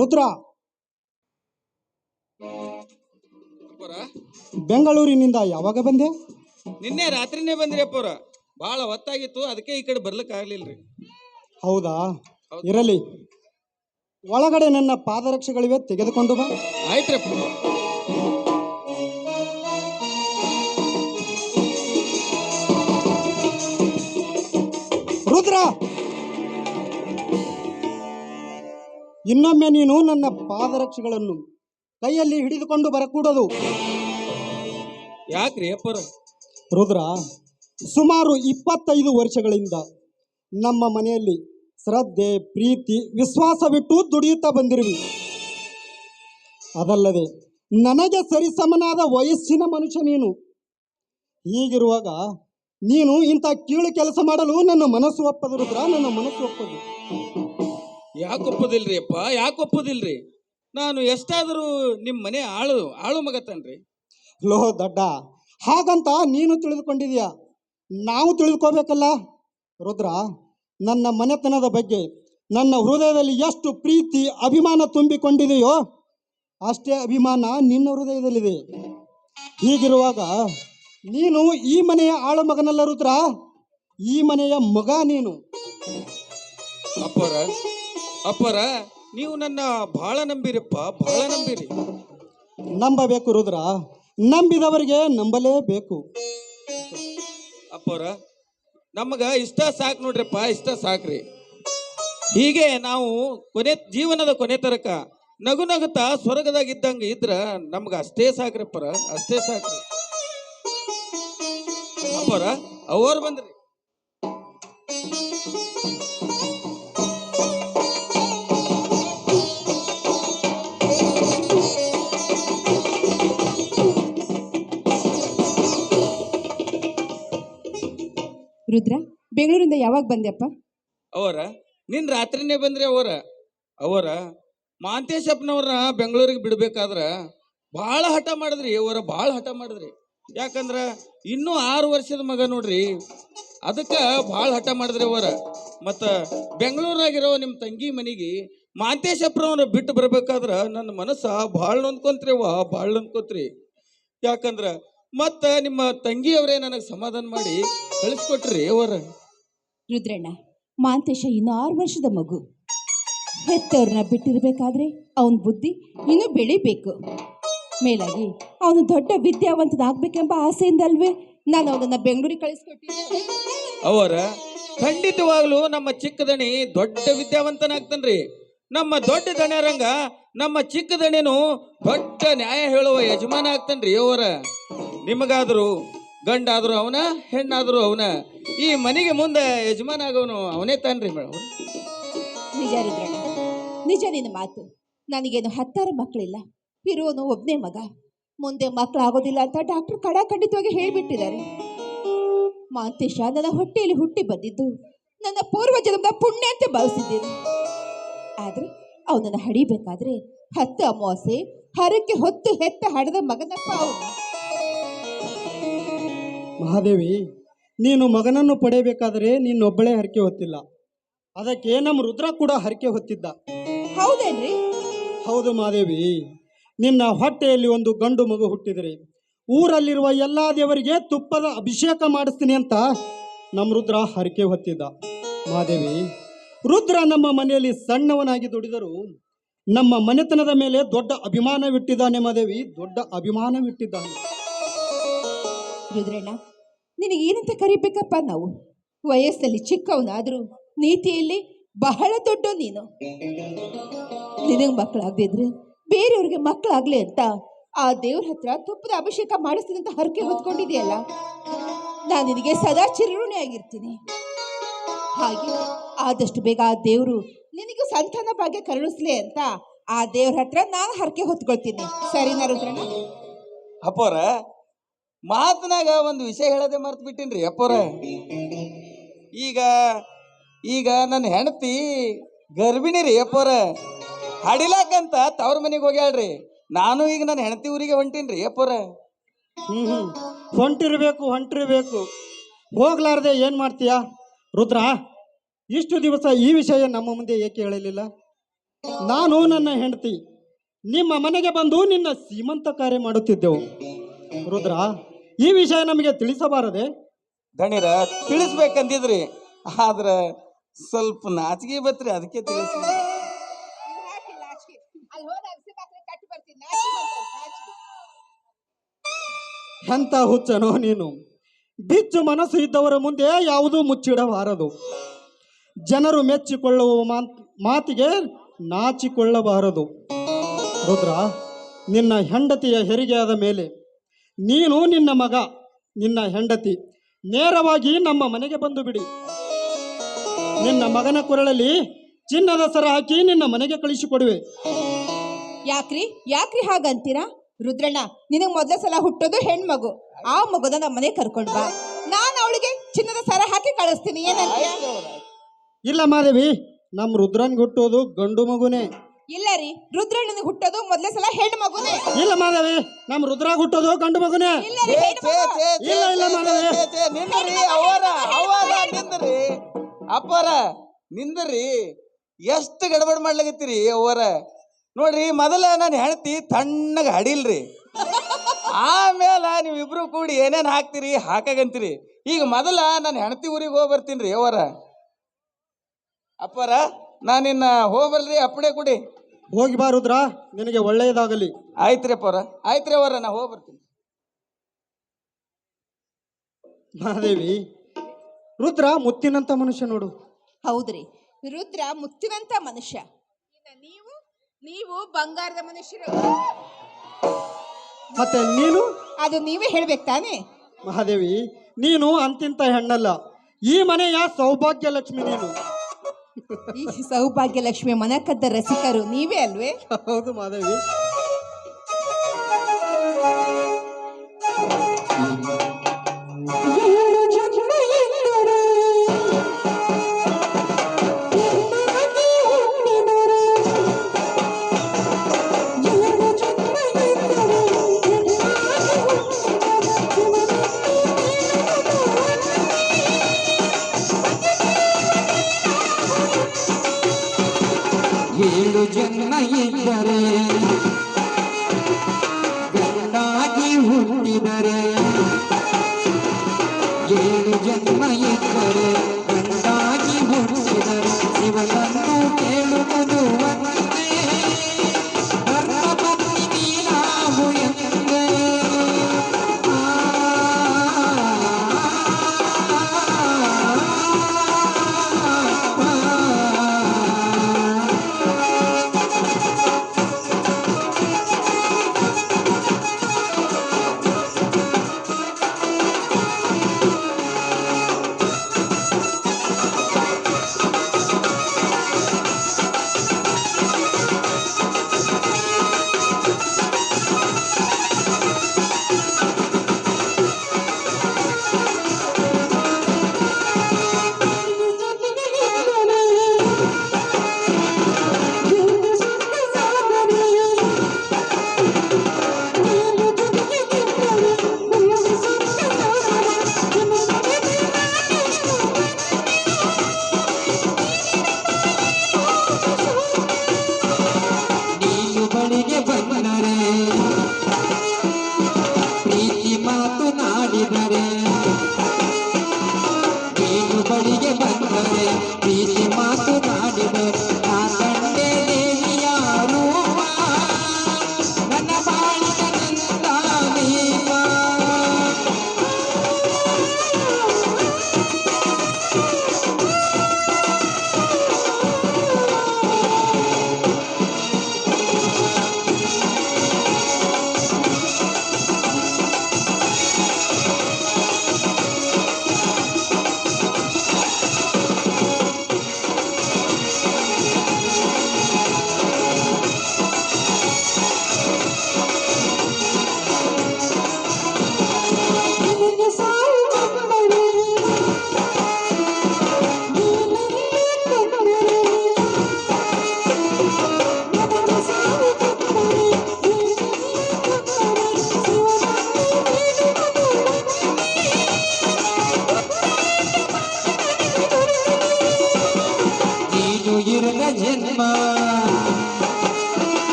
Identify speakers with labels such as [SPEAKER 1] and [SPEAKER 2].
[SPEAKER 1] ರುದ್ರ,
[SPEAKER 2] ಅಪ್ಪರ
[SPEAKER 1] ಬೆಂಗಳೂರಿನಿಂದ ಯಾವಾಗ ಬಂದೆ?
[SPEAKER 2] ನಿನ್ನೆ ರಾತ್ರಿನೇ ಬಂದ್ರಿ ಅಪ್ಪರ. ಭಾಳ ಹೊತ್ತಾಗಿತ್ತು, ಅದಕ್ಕೆ ಈ ಕಡೆ ಬರ್ಲಿಕ್ಕೆ ಆಗ್ಲಿಲ್ರಿ.
[SPEAKER 1] ಹೌದಾ,
[SPEAKER 2] ಹೌದು.
[SPEAKER 1] ಇರಲಿ. ಒಳಗಡೆ ನನ್ನ ಪಾದರಕ್ಷೆಗಳಿವೆ, ತೆಗೆದುಕೊಂಡು ಬಾ.
[SPEAKER 2] ಆಯ್ತ್ರಪ್ಪ.
[SPEAKER 1] ರುದ್ರ, ಇನ್ನೊಮ್ಮೆ ನೀನು ನನ್ನ ಪಾದರಕ್ಷೆಗಳನ್ನು ಕೈಯಲ್ಲಿ ಹಿಡಿದುಕೊಂಡು ಬರಕೂಡದು.
[SPEAKER 2] ಯಾಕ್ರಿ ಅಪ್ಪರ?
[SPEAKER 1] ರುದ್ರ, ಸುಮಾರು 25 ವರ್ಷಗಳಿಂದ ನಮ್ಮ ಮನೆಯಲ್ಲಿ ಶ್ರದ್ಧೆ, ಪ್ರೀತಿ, ವಿಶ್ವಾಸವಿಟ್ಟು ದುಡಿಯುತ್ತಾ ಬಂದಿರುವಿ. ಅದಲ್ಲದೆ ನನಗೆ ಸರಿಸಮನಾದ ವಯಸ್ಸಿನ ಮನುಷ್ಯ ನೀನು. ಹೀಗಿರುವಾಗ ನೀನು ಇಂಥ ಕೀಳು ಕೆಲಸ ಮಾಡಲು ನನ್ನ ಮನಸ್ಸು ಒಪ್ಪದು. ರುದ್ರ, ನನ್ನ ಮನಸ್ಸು ಒಪ್ಪದು.
[SPEAKER 2] ಯಾಕೆ ಒಪ್ಪೋದಿಲ್ರಿ ಅಪ್ಪ? ಯಾಕೆ ಒಪ್ಪೋದಿಲ್ರಿ? ನಾನು ಎಷ್ಟಾದರೂ ನಿಮ್ಮ ಮನೆ ಆಳು ಮಗತನ್ರಿ.
[SPEAKER 1] ಲೋ ದಡ್ಡ, ಹಾಗಂತ ನೀನು ತಿಳಿದುಕೊಂಡಿದೀಯ, ನಾವು ತಿಳಿದುಕೋಬೇಕಲ್ಲ. ರುದ್ರ, ನನ್ನ ಮನೆತನದ ಬಗ್ಗೆ ನನ್ನ ಹೃದಯದಲ್ಲಿ ಎಷ್ಟು ಪ್ರೀತಿ ಅಭಿಮಾನ ತುಂಬಿಕೊಂಡಿದೆಯೋ ಅಷ್ಟೇ ಅಭಿಮಾನ ನಿನ್ನ ಹೃದಯದಲ್ಲಿದೆ. ಹೀಗಿರುವಾಗ ನೀನು ಈ ಮನೆಯ ಆಳು ಮಗನಲ್ಲ ರುದ್ರ, ಈ ಮನೆಯ ಮಗ ನೀನು.
[SPEAKER 2] ಅಪ್ಪರ, ನೀವು ನನ್ನ ಬಹಳ ನಂಬಿರಪ್ಪ, ಬಹಳ ನಂಬಿರಿ.
[SPEAKER 1] ನಂಬಬೇಕು ರುದ್ರ, ನಂಬಿದವರಿಗೆ ನಂಬಲೇಬೇಕು.
[SPEAKER 2] ಅಪ್ಪರ, ನಮಗ ಇಷ್ಟ ಸಾಕು ನೋಡ್ರಿಪ್ಪ, ಇಷ್ಟ ಸಾಕ್ರಿ. ಹೀಗೆ ನಾವು ಜೀವನದ ಕೊನೆ ತನಕ ನಗು ನಗುತ್ತಾ ಸ್ವರ್ಗದಾಗಿದ್ದಂಗೆ ಇದ್ರ ನಮ್ಗೆ ಅಷ್ಟೇ ಸಾಕ್ರಿಪ್ಪರ, ಅಷ್ಟೇ ಸಾಕ್ರಿ. ಅಪ್ಪರ, ಅವ್ರು ಬಂದ್ರಿ.
[SPEAKER 3] ರುದ್ರ, ಬೆಂಗಳೂರಿಂದ ಯಾವಾಗ ಬಂದೆಪ್ಪ?
[SPEAKER 2] ಅವರ ನಿನ್ ರಾತ್ರಿನೇ ಬಂದ್ರಿ. ಅವರ ಮಾಂತೇಶಪ್ಪನವ್ರನ್ನ ಬೆಂಗಳೂರಿಗೆ ಬಿಡ್ಬೇಕಾದ್ರ ಭಾಳ ಹಠ ಮಾಡಿದ್ರಿ. ಭಾಳ ಹಠ ಮಾಡಿದ್ರಿ. ಯಾಕಂದ್ರ ಇನ್ನೂ 6 ವರ್ಷದ ಮಗ ನೋಡ್ರಿ, ಅದಕ್ಕೆ ಭಾಳ ಹಠ ಮಾಡಿದ್ರಿ. ಮತ್ತು ಬೆಂಗಳೂರಾಗಿರೋ ನಿಮ್ಮ ತಂಗಿ ಮನೆಗೆ ಮಾಂತೇಶಪ್ಪನವ್ರ ಬಿಟ್ಟು ಬರ್ಬೇಕಾದ್ರ ನನ್ನ ಮನಸ್ಸ ಭಾಳ ನೊಂದ್ಕೊಂತ್ರಿ. ಭಾಳ ನೊಂದ್ಕೊಂತ್ರಿ. ಯಾಕಂದ್ರ ಮತ್ತು ನಿಮ್ಮ ತಂಗಿಯವರೇ ನನಗೆ ಸಮಾಧಾನ ಮಾಡಿ ಕಳಿಸ್ಕೊಟ್ರಿ.
[SPEAKER 3] ರುದ್ರಣ್ಣ, ಮಾಂತೇಶ ಇನ್ನು 6 ವರ್ಷದ ಮಗು. ಹೆತ್ತವ್ರನ್ನ ಬಿಟ್ಟಿರ್ಬೇಕಾದ್ರೆ ಅವನ ಬುದ್ಧಿ ಇನ್ನೂ ಬೆಳಿಬೇಕು. ಮೇಲಾಗಿ ಅವನು ದೊಡ್ಡ ವಿದ್ಯಾವಂತನಾಗಬೇಕೆಂಬ ಆಸೆಯಿಂದಲ್ವೇ ನಾನು ಅವನನ್ನ ಬೆಂಗಳೂರಿಗೆ ಕಳಿಸ್ಕೊಟ್ಟಿದ್ದೆ.
[SPEAKER 2] ಖಂಡಿತವಾಗ್ಲೂ ನಮ್ಮ ಚಿಕ್ಕದಣಿ ದೊಡ್ಡ ವಿದ್ಯಾವಂತನಾಗ್ತಾನ್ರಿ. ನಮ್ಮ ದೊಡ್ಡ ದಣ್ಯರಂಗ ನಮ್ಮ ಚಿಕ್ಕ ದಣಿನು ದೊಡ್ಡ ನ್ಯಾಯ ಹೇಳುವ ಯಜಮಾನ ಆಗ್ತಾನ್ರಿ. ನಿಮಗಾದ್ರು ಗಂಡಾದ್ರು ಅವನ, ಹೆಣ್ಣಾದ್ರು ಅವನ. ಈ ಮನೆಗೆ ಮುಂದೆ ಯಜಮಾನ ಆಗೋನು ಅವನೇ ತಾನ್ರಿ ಮೇಡಮ್.
[SPEAKER 3] ನಿಜ ರುದ್ರಣ್ಣ, ನಿಜ ನಿನ್ನ ಮಾತು. ನನಗೇನು 10 ಮಕ್ಕಳಿಲ್ಲ, ಇರೋನು ಒಬ್ಬನೇ ಮಗ. ಮುಂದೆ ಮಕ್ಕಳು ಆಗೋದಿಲ್ಲ ಅಂತ ಡಾಕ್ಟರ್ ಖಂಡಿತವಾಗಿ ಹೇಳಿಬಿಟ್ಟಿದ್ದಾರೆ. ಮಾಂತೇಶ ನನ್ನ ಹೊಟ್ಟೆಯಲ್ಲಿ ಹುಟ್ಟಿ ಬಂದಿದ್ದು ನನ್ನ ಪೂರ್ವ ಜನ್ಮದ ಪುಣ್ಯ ಅಂತ ಭಾವಿಸಿದ್ದೇನೆ. ಆದರೆ ಅವನನ್ನು ಹಡಿಬೇಕಾದ್ರೆ 10 ಅಮಾವಾಸ್ಯೆ ಹರಕ್ಕೆ ಹೊತ್ತು ಹೆತ್ತ ಹಡದ ಮಗನಪ್ಪ ಅವನು.
[SPEAKER 1] ಮಹಾದೇವಿ, ನೀನು ಮಗನನ್ನು ಪಡೆಯಬೇಕಾದರೆ ನೀನೊಬ್ಬಳೇ ಹರಕೆ ಹೊತ್ತಿಲ್ಲ, ಅದಕ್ಕೆ ನಮ್ಮ ರುದ್ರ ಕೂಡ ಹರಕೆ ಹೊತ್ತಿದ್ದ.
[SPEAKER 3] ಹೌದೇನ್ರಿ?
[SPEAKER 1] ಹೌದು ಮಹಾದೇವಿ, ನಿನ್ನ ಹೊಟ್ಟೆಯಲ್ಲಿ ಒಂದು ಗಂಡು ಮಗು ಹುಟ್ಟಿದರೆ ಊರಲ್ಲಿರುವ ಎಲ್ಲ ದೇವರಿಗೆ ತುಪ್ಪದ ಅಭಿಷೇಕ ಮಾಡಿಸ್ತೀನಿ ಅಂತ ನಮ್ಮ ರುದ್ರ ಹರಕೆ ಹೊತ್ತಿದ್ದ. ಮಹಾದೇವಿ, ರುದ್ರ ನಮ್ಮ ಮನೆಯಲ್ಲಿ ಸಣ್ಣವನಾಗಿ ದುಡಿದರೂ ನಮ್ಮ ಮನೆತನದ ಮೇಲೆ ದೊಡ್ಡ ಅಭಿಮಾನವಿಟ್ಟಿದ್ದಾನೆ. ಮಹಾದೇವಿ, ದೊಡ್ಡ ಅಭಿಮಾನವಿಟ್ಟಿದ್ದಾನೆ.
[SPEAKER 3] ರುದ್ರಣ್ಣ, ನಿನಗೇನಂತ ಕರಿಬೇಕಪ್ಪ? ನಾವು ವಯಸ್ಸಲ್ಲಿ ಚಿಕ್ಕವನಾದರೂ ನೀತಿಯಲ್ಲಿ ಬಹಳ ದೊಡ್ಡ ನೀನು. ನಿನಗೆ ಮಕ್ಕಳಾಗದಿದ್ರೆ ಬೇರೆಯವ್ರಿಗೆ ಮಕ್ಕಳಾಗ್ಲಿ ಅಂತ ಆ ದೇವ್ರ ಹತ್ರ ತುಪ್ಪದ ಅಭಿಷೇಕ ಮಾಡಿಸ್ತೀನಿ ಅಂತ ಹರಕೆ ಹೊತ್ಕೊಂಡಿದೆಯಲ್ಲ, ನಾನು ನಿನಗೆ ಸದಾ ಚಿರಋಣಿ ಆಗಿರ್ತೀನಿ. ಹಾಗೆ ಆದಷ್ಟು ಬೇಗ ಆ ದೇವರು ನಿನಗೂ ಸಂತಾನ ಭಾಗ್ಯ ಕರುಣಿಸ್ಲಿ ಅಂತ ಆ ದೇವ್ರ ಹತ್ರ ನಾನು ಹರಕೆ ಹೊತ್ಕೊಳ್ತೀನಿ. ಸರಿನಾ ರುದ್ರಣ್ಣ?
[SPEAKER 2] ಅಪ್ಪರ, ಮಾತನಾಗ ಒಂದು ವಿಷಯ ಹೇಳದೆ ಮರ್ತು ಬಿಟ್ಟಿನ್ರಿ. ಅಪ್ಪರ, ಈಗ ನನ್ನ ಹೆಂಡತಿ ಗರ್ಭಿಣಿ ರೀ. ಅಪ್ಪರ, ಹಡಿಲಾಕಂತ ತವ್ರ ಮನೆಗೆ ಹೋಗ್ಯಾಳ್ರಿ. ನಾನು ಈಗ ನನ್ನ ಹೆಂಡತಿ ಊರಿಗೆ ಹೊಂಟೀನ್ರಿ. ಅಪ್ಪರ,
[SPEAKER 1] ಹೊಂಟಿರ್ಬೇಕು. ಹೋಗ್ಲಾರ್ದೆ ಏನು ಮಾಡ್ತೀಯಾ? ರುದ್ರ, ಇಷ್ಟು ದಿವಸ ಈ ವಿಷಯ ನಮ್ಮ ಮುಂದೆ ಏಕೆ ಹೇಳಲಿಲ್ಲ? ನಾನು ನನ್ನ ಹೆಂಡತಿ ನಿಮ್ಮ ಮನೆಗೆ ಬಂದು ನಿನ್ನ ಸೀಮಂತ ಕಾರ್ಯ ಮಾಡುತ್ತಿದ್ದೆವು. ರುದ್ರ, ಈ ವಿಷಯ ನಮಗೆ ತಿಳಿಸಬಾರದೆ?
[SPEAKER 2] ದಣಿರ ತಿಳಿಸ್ಬೇಕಂದಿದ್ರಿ, ಆದ್ರ ಸ್ವಲ್ಪ ನಾಚಿಗೆ ಬತ್ರಿ, ಅದಕ್ಕೆ ತಿಳಿಸಿ.
[SPEAKER 1] ಎಂಥ ಹುಚ್ಚನೋ ನೀನು. ಬಿಚ್ಚು ಮನಸ್ಸು ಇದ್ದವರ ಮುಂದೆ ಯಾವುದೂ ಮುಚ್ಚಿಡಬಾರದು. ಜನರು ಮೆಚ್ಚಿಕೊಳ್ಳುವ ಮಾತಿಗೆ ನಾಚಿಕೊಳ್ಳಬಾರದು. ರುದ್ರ, ನಿನ್ನ ಹೆಂಡತಿಯ ಹೆರಿಗೆಯಾದ ಮೇಲೆ ನೀನು, ನಿನ್ನ ಮಗ, ನಿನ್ನ ಹೆಂಡತಿ ನೇರವಾಗಿ ನಮ್ಮ ಮನೆಗೆ ಬಂದು ಬಿಡಿ. ನಿನ್ನ ಮಗನ ಕೊರಳಲ್ಲಿ ಚಿನ್ನದ ಸರ ಹಾಕಿ ನಿನ್ನ ಮನೆಗೆ ಕಳಿಸಿಕೊಡುವೆ.
[SPEAKER 3] ಯಾಕ್ರಿ ಹಾಗಂತೀರಾ? ರುದ್ರಣ್ಣ, ನಿನಗೆ ಮೊದಲ ಸಲ ಹುಟ್ಟೋದು ಹೆಣ್ಮಗು. ಆ ಮಗುನ ನಮ್ಮ ಮನೆ ಕರ್ಕೊಂಡು ಬಾ. ನಾನು ಅವಳಿಗೆ ಚಿನ್ನದ ಸರ ಹಾಕಿ ಕಳಿಸ್ತೀನಿ. ಏನಂತ?
[SPEAKER 1] ಇಲ್ಲ ಮಾದೇವಿ, ನಮ್ಮ ರುದ್ರನ್ಗೆ ಹುಟ್ಟೋದು ಗಂಡು ಮಗುನೇ.
[SPEAKER 3] ಇಲ್ಲ ರೀ, ರುದ್ರಣ್ಣನಿಗೆ ಹುಟ್ಟೋದು ಮೊದಲ ಸಲ ಹೆಣ್ಣು ಮಗುನೇ.
[SPEAKER 1] ಇಲ್ಲ ಮಾದೇವಿ, ನಮ್ಮ ರುದ್ರಾಗ ಹುಟ್ಟೋದು ಗಂಡು ಮಗುನೇ.
[SPEAKER 3] ಇಲ್ಲ ರೀ, ಹೆಣ್ಣು ಮಗು.
[SPEAKER 1] ಇಲ್ಲ ಮಾದೇವಿ.
[SPEAKER 2] ನಿಂದ್ರಿ ಅವರ ನಿಂದ್ರಿ, ಅಪ್ಪರ ನಿಂದ್ರಿ. ಎಷ್ಟು ಗಡಬಡ್ ಮಾಡ್ಲಾಗತ್ತೀರಿ ಅವರ? ನೋಡ್ರಿ, ಮೊದಲ ನಾನು ಹೆಣ್ತಿ ತಣ್ಣಗ ಹಡಿಲ್ರಿ, ಆಮೇಲೆ ನೀವಿಬ್ರು ಕೂಡಿ ಏನೇನ್ ಹಾಕ್ತಿರಿ ಹಾಕಾಗಂತೀರಿ. ಈಗ ಮೊದಲ ನಾನು ಹೆಣ್ತಿ ಊರಿಗೆ ಹೋಗಿ ಬರ್ತೀನಿ ರೀ ಅವರ. ಅಪ್ಪರ, ನಾನಿನ್ನ ಹೋಗ್ಬಲ್ರಿ, ಅಪ್ಪಡೆ ಕೂಡಿ
[SPEAKER 1] ಹೋಗಿ ಬಾ ರುದ್ರ, ನಿನಗೆ ಒಳ್ಳೆಯದಾಗಲಿ.
[SPEAKER 2] ಆಯ್ತ್ರಿ ಅಪ್ಪರ, ಆಯ್ತ್ರಿ ಅವರ, ನಾ ಹೋಗಿ ಬರ್ತೀನಿ.
[SPEAKER 1] ಮಹಾದೇವಿ, ರುದ್ರ ಮುತ್ತಿನಂತ ಮನುಷ್ಯ ನೋಡು.
[SPEAKER 3] ಹೌದ್ರಿ, ರುದ್ರ ಮುತ್ತಿನಂತ ಮನುಷ್ಯ. ನೀವು ಬಂಗಾರದ ಮನುಷ್ಯರು.
[SPEAKER 1] ಮತ್ತೆ ನೀನು?
[SPEAKER 3] ಅದು ನೀವೇ ಹೇಳ್ಬೇಕು ತಾನೇ.
[SPEAKER 1] ಮಹಾದೇವಿ, ನೀನು ಅಂತಿಂತ ಹೆಣ್ಣಲ್ಲ, ಈ ಮನೆಯ ಸೌಭಾಗ್ಯ ಲಕ್ಷ್ಮಿ ನೀನು.
[SPEAKER 3] ಈ ಸೌಭಾಗ್ಯ ಲಕ್ಷ್ಮಿ ಮನಕದ್ದ ರಸಿಕರು ನೀವೇ ಅಲ್ವೇ?
[SPEAKER 1] ಹೌದು ಮಹಾದೇವಿ.
[SPEAKER 4] ಏಳು ಜನ್ಮ ಇದ್ದರೆ ಗಂಡಾಗಿ ಹುಟ್ಟಿದರೆ